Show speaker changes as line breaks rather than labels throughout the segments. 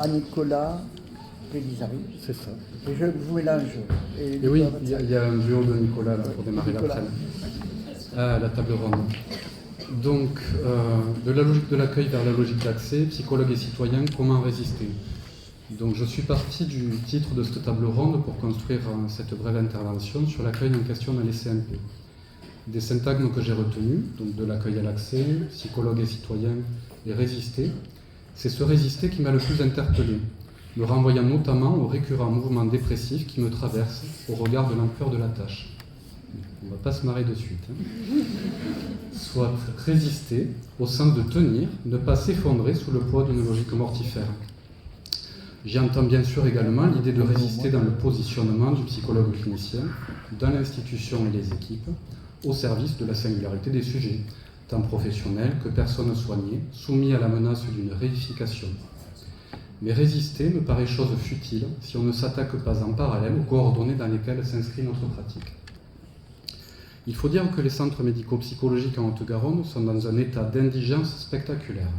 à Nicolas Pellizzari.
C'est ça.
Et je vous mélange.
Et oui, il y a un duo de Nicolas là, pour démarrer l'après-midi. La table ronde. Donc, de la logique de l'accueil vers la logique d'accès, psychologue et citoyen, comment résister? Donc, je suis parti du titre de cette table ronde pour construire cette brève intervention sur l'accueil en question dans les CMP. Des syntagmes que j'ai retenus, donc de l'accueil à l'accès, psychologue et citoyen, et résister, c'est ce résister qui m'a le plus interpellé, me renvoyant notamment au récurrent mouvement dépressif qui me traverse au regard de l'ampleur de la tâche. On ne va pas se marrer de suite. Soit résister, au sens de tenir, ne pas s'effondrer sous le poids d'une logique mortifère. J'y entends bien sûr également l'idée de résister dans le positionnement du psychologue clinicien, dans l'institution et les équipes, au service de la singularité des sujets, tant professionnels que personnes soignées, soumis à la menace d'une réification. Mais résister me paraît chose futile si on ne s'attaque pas en parallèle aux coordonnées dans lesquelles s'inscrit notre pratique. Il faut dire que les centres médico-psychologiques en Haute-Garonne sont dans un état d'indigence spectaculaire.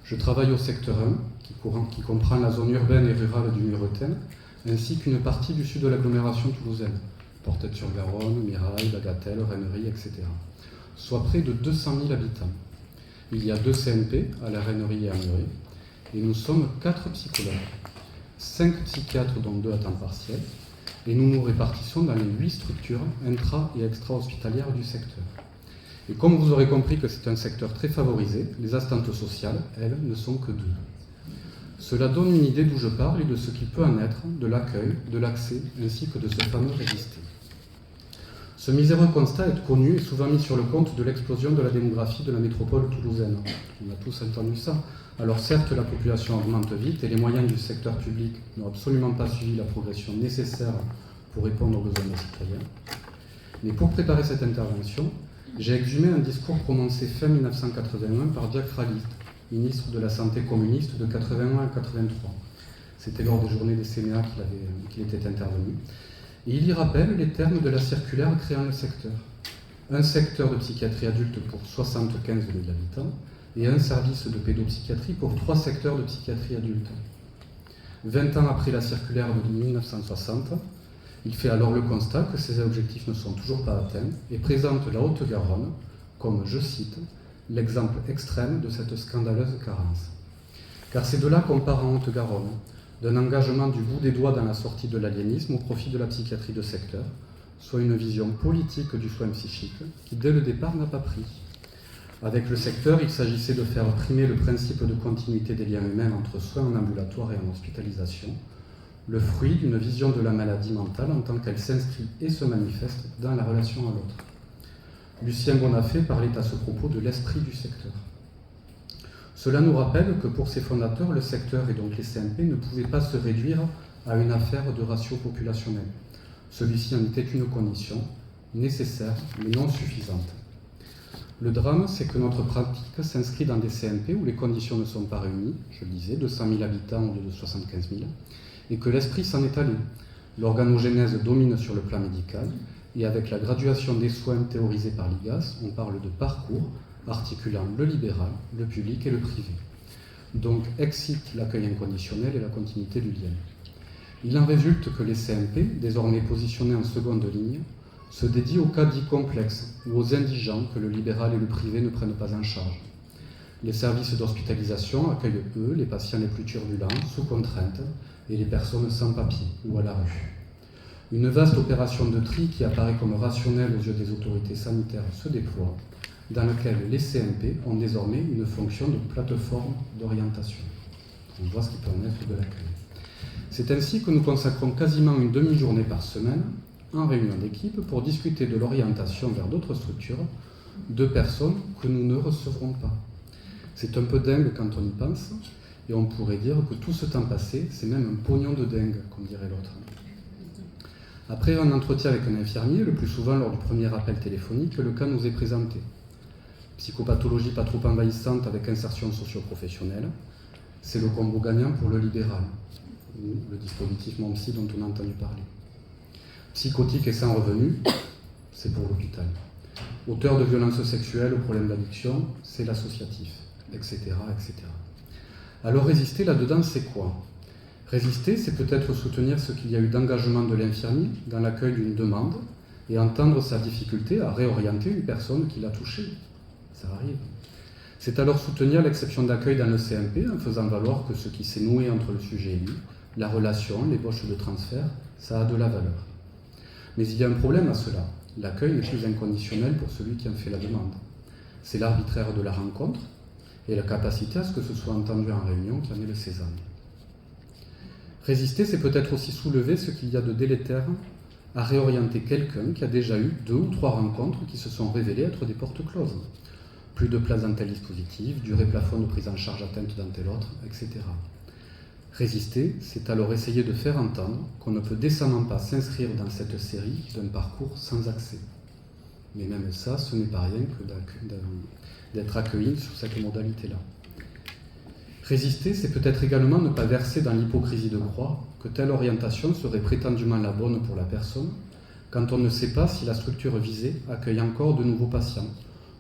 Je travaille au secteur 1, qui comprend la zone urbaine et rurale du Muretin, ainsi qu'une partie du sud de l'agglomération toulousaine, Portet-sur-Garonne, Mirail, Bagatelle, Rennery, etc. Soit près de 200 000 habitants. Il y a 2 CMP, à la Rennery et à Muret, et nous sommes 4 psychologues, 5 psychiatres dont 2 à temps partiel, et nous nous répartissons dans les 8 structures intra- et extra-hospitalières du secteur. Et comme vous aurez compris que c'est un secteur très favorisé, les assistantes sociales, elles, ne sont que 2. Cela donne une idée d'où je parle et de ce qu'il peut en être, de l'accueil, de l'accès, ainsi que de ce fameux résister. Ce miséreux constat est connu et souvent mis sur le compte de l'explosion de la démographie de la métropole toulousaine. On a tous entendu ça. Alors certes, la population augmente vite et les moyens du secteur public n'ont absolument pas suivi la progression nécessaire pour répondre aux besoins des citoyens. Mais pour préparer cette intervention, j'ai exhumé un discours prononcé fin 1981 par Jacques Ralite, ministre de la Santé communiste de 81 à 83. C'était lors des journées des CMA qu'il était intervenu. Et il y rappelle les termes de la circulaire créant le secteur. Un secteur de psychiatrie adulte pour 75 000 habitants et un service de pédopsychiatrie pour 3 secteurs de psychiatrie adulte. 20 ans après la circulaire de 1960, il fait alors le constat que ces objectifs ne sont toujours pas atteints et présente la Haute-Garonne comme, je cite, l'exemple extrême de cette scandaleuse carence. Car c'est de là qu'on part en Haute-Garonne, d'un engagement du bout des doigts dans la sortie de l'aliénisme au profit de la psychiatrie de secteur, soit une vision politique du soin psychique qui, dès le départ, n'a pas pris. Avec le secteur, il s'agissait de faire primer le principe de continuité des liens humains entre soins en ambulatoire et en hospitalisation, le fruit d'une vision de la maladie mentale en tant qu'elle s'inscrit et se manifeste dans la relation à l'autre. Lucien Bonafé parlait à ce propos de l'esprit du secteur. Cela nous rappelle que pour ses fondateurs, le secteur et donc les CMP ne pouvaient pas se réduire à une affaire de ratio populationnel. Celui-ci en était une condition nécessaire mais non suffisante. Le drame, c'est que notre pratique s'inscrit dans des CMP où les conditions ne sont pas réunies, je le disais, 200 000 habitants au lieu de 75 000, et que l'esprit s'en est allé. L'organogénèse domine sur le plan médical, et avec la graduation des soins théorisée par l'IGAS, on parle de parcours articulant le libéral, le public et le privé. Donc excite l'accueil inconditionnel et la continuité du lien. Il en résulte que les CMP, désormais positionnés en seconde ligne, se dédient aux cas dits complexes ou aux indigents que le libéral et le privé ne prennent pas en charge. Les services d'hospitalisation accueillent, eux, les patients les plus turbulents, sous contrainte, et les personnes sans papier ou à la rue. Une vaste opération de tri qui apparaît comme rationnelle aux yeux des autorités sanitaires se déploie, dans laquelle les CMP ont désormais une fonction de plateforme d'orientation. On voit ce qui peut en être de l'accueil. C'est ainsi que nous consacrons quasiment une demi-journée par semaine en réunion d'équipe pour discuter de l'orientation vers d'autres structures de personnes que nous ne recevrons pas. C'est un peu dingue quand on y pense, et on pourrait dire que tout ce temps passé, c'est même un pognon de dingue, comme dirait l'autre. Après un entretien avec un infirmier, le plus souvent lors du premier appel téléphonique, le cas nous est présenté. Psychopathologie pas trop envahissante avec insertion socio-professionnelle, c'est le combo gagnant pour le libéral, ou le dispositif MOMPSI dont on a entendu parler. Psychotique et sans revenu, c'est pour l'hôpital. Auteur de violences sexuelles ou problèmes d'addiction, c'est l'associatif, etc., etc. Alors résister là-dedans, c'est quoi? Résister, c'est peut-être soutenir ce qu'il y a eu d'engagement de l'infirmier dans l'accueil d'une demande et entendre sa difficulté à réorienter une personne qui l'a touché. Ça arrive. C'est alors soutenir l'exception d'accueil dans le CMP en faisant valoir que ce qui s'est noué entre le sujet et lui, la relation, l'ébauche de transfert, ça a de la valeur. Mais il y a un problème à cela. L'accueil n'est plus inconditionnel pour celui qui en fait la demande. C'est l'arbitraire de la rencontre et la capacité à ce que ce soit entendu en réunion qui en est le sésame. Résister, c'est peut-être aussi soulever ce qu'il y a de délétère à réorienter quelqu'un qui a déjà eu 2 ou 3 rencontres qui se sont révélées être des portes closes. Plus de place dans tel dispositif, durée plafond de prise en charge atteinte dans tel autre, etc. Résister, c'est alors essayer de faire entendre qu'on ne peut décemment pas s'inscrire dans cette série d'un parcours sans accès. Mais même ça, ce n'est pas rien que d'être accueilli sur cette modalité-là. Résister, c'est peut-être également ne pas verser dans l'hypocrisie de croire que telle orientation serait prétendument la bonne pour la personne, quand on ne sait pas si la structure visée accueille encore de nouveaux patients,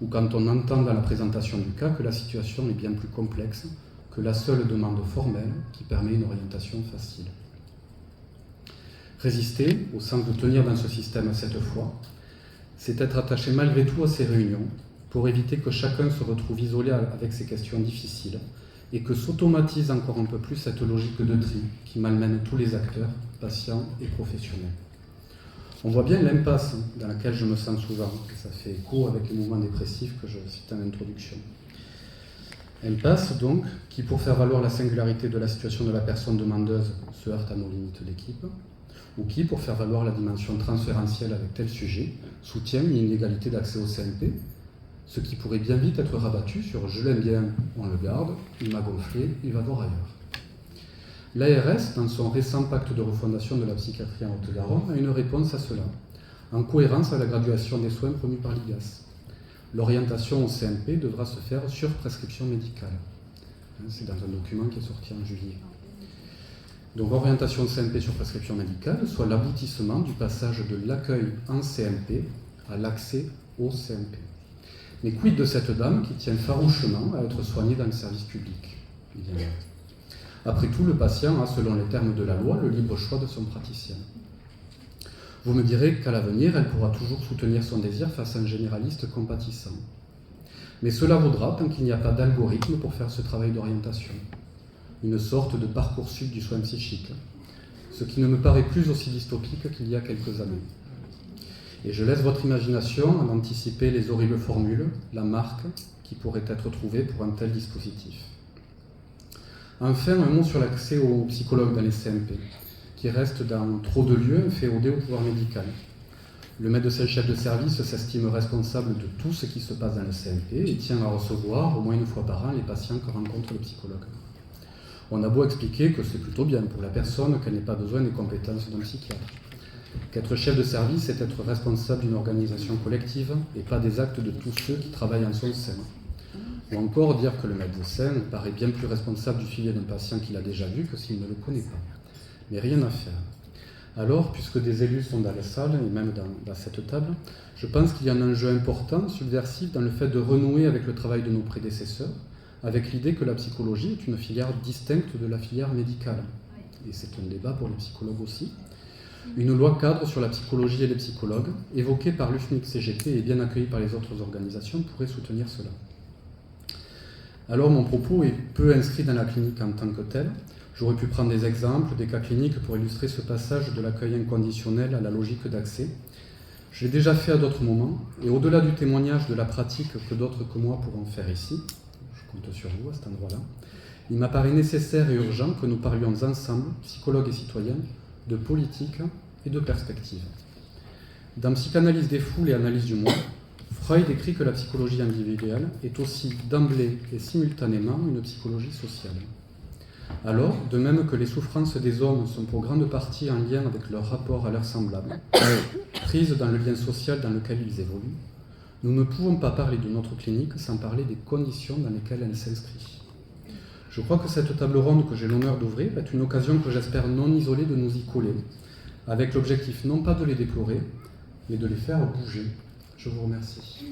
ou quand on entend dans la présentation du cas que la situation est bien plus complexe que la seule demande formelle qui permet une orientation facile. Résister, au sens de tenir dans ce système cette foi, c'est être attaché malgré tout à ces réunions pour éviter que chacun se retrouve isolé avec ces questions difficiles et que s'automatise encore un peu plus cette logique de tri qui malmène tous les acteurs, patients et professionnels. On voit bien l'impasse dans laquelle je me sens souvent, et ça fait écho avec les mouvements dépressifs que je cite en introduction. Impasse donc, qui pour faire valoir la singularité de la situation de la personne demandeuse se heurte à nos limites d'équipe, ou qui, pour faire valoir la dimension transférentielle avec tel sujet, soutient une inégalité d'accès au CMP, ce qui pourrait bien vite être rabattu sur « je l'aime bien, on le garde, il m'a gonflé, il va voir ailleurs ». L'ARS, dans son récent pacte de refondation de la psychiatrie en Haute-Garonne, a une réponse à cela, en cohérence à la graduation des soins promue par l'IGAS. L'orientation au CMP devra se faire sur prescription médicale. C'est dans un document qui est sorti en juillet. Donc orientation CMP sur prescription médicale, soit l'aboutissement du passage de l'accueil en CMP à l'accès au CMP. Mais quid de cette dame qui tient farouchement à être soignée dans le service public? Après tout, le patient a, selon les termes de la loi, le libre choix de son praticien. Vous me direz qu'à l'avenir, elle pourra toujours soutenir son désir face à un généraliste compatissant. Mais cela vaudra tant qu'il n'y a pas d'algorithme pour faire ce travail d'orientation. Une sorte de Parcoursup du soin psychique, ce qui ne me paraît plus aussi dystopique qu'il y a quelques années. Et je laisse votre imagination en anticiper les horribles formules, la marque qui pourrait être trouvée pour un tel dispositif. Enfin, un mot sur l'accès aux psychologues dans les CMP, qui reste dans trop de lieux inféodés au pouvoir médical. Le médecin chef de service s'estime responsable de tout ce qui se passe dans le CMP et tient à recevoir au moins une fois par an les patients que rencontre le psychologue. On a beau expliquer que c'est plutôt bien pour la personne qu'elle n'ait pas besoin des compétences d'un psychiatre. Qu'être chef de service, c'est être responsable d'une organisation collective et pas des actes de tous ceux qui travaillent en son sein. Ou encore dire que le médecin paraît bien plus responsable du suivi d'un patient qu'il a déjà vu que s'il ne le connaît pas. Mais rien à faire. Alors, puisque des élus sont dans la salle, et même dans cette table, je pense qu'il y a un enjeu important, subversif, dans le fait de renouer avec le travail de nos prédécesseurs, avec l'idée que la psychologie est une filière distincte de la filière médicale. Et c'est un débat pour les psychologues aussi. Une loi cadre sur la psychologie et les psychologues, évoquée par l'UFMIC-CGT et bien accueillie par les autres organisations, pourrait soutenir cela. Alors mon propos est peu inscrit dans la clinique en tant que telle. J'aurais pu prendre des exemples, des cas cliniques pour illustrer ce passage de l'accueil inconditionnel à la logique d'accès. Je l'ai déjà fait à d'autres moments, et au-delà du témoignage de la pratique que d'autres que moi pourront faire ici, je compte sur vous à cet endroit-là, il m'apparaît nécessaire et urgent que nous parlions ensemble, psychologues et citoyens, de politique et de perspective. Dans Psychanalyse des foules et Analyse du moi, Freud écrit que la psychologie individuelle est aussi d'emblée et simultanément une psychologie sociale. Alors, de même que les souffrances des hommes sont pour grande partie en lien avec leur rapport à leurs semblables, prises dans le lien social dans lequel ils évoluent, nous ne pouvons pas parler de notre clinique sans parler des conditions dans lesquelles elle s'inscrit. Je crois que cette table ronde que j'ai l'honneur d'ouvrir est une occasion que j'espère non isolée de nous y coller, avec l'objectif non pas de les déplorer, mais de les faire bouger. Je vous remercie.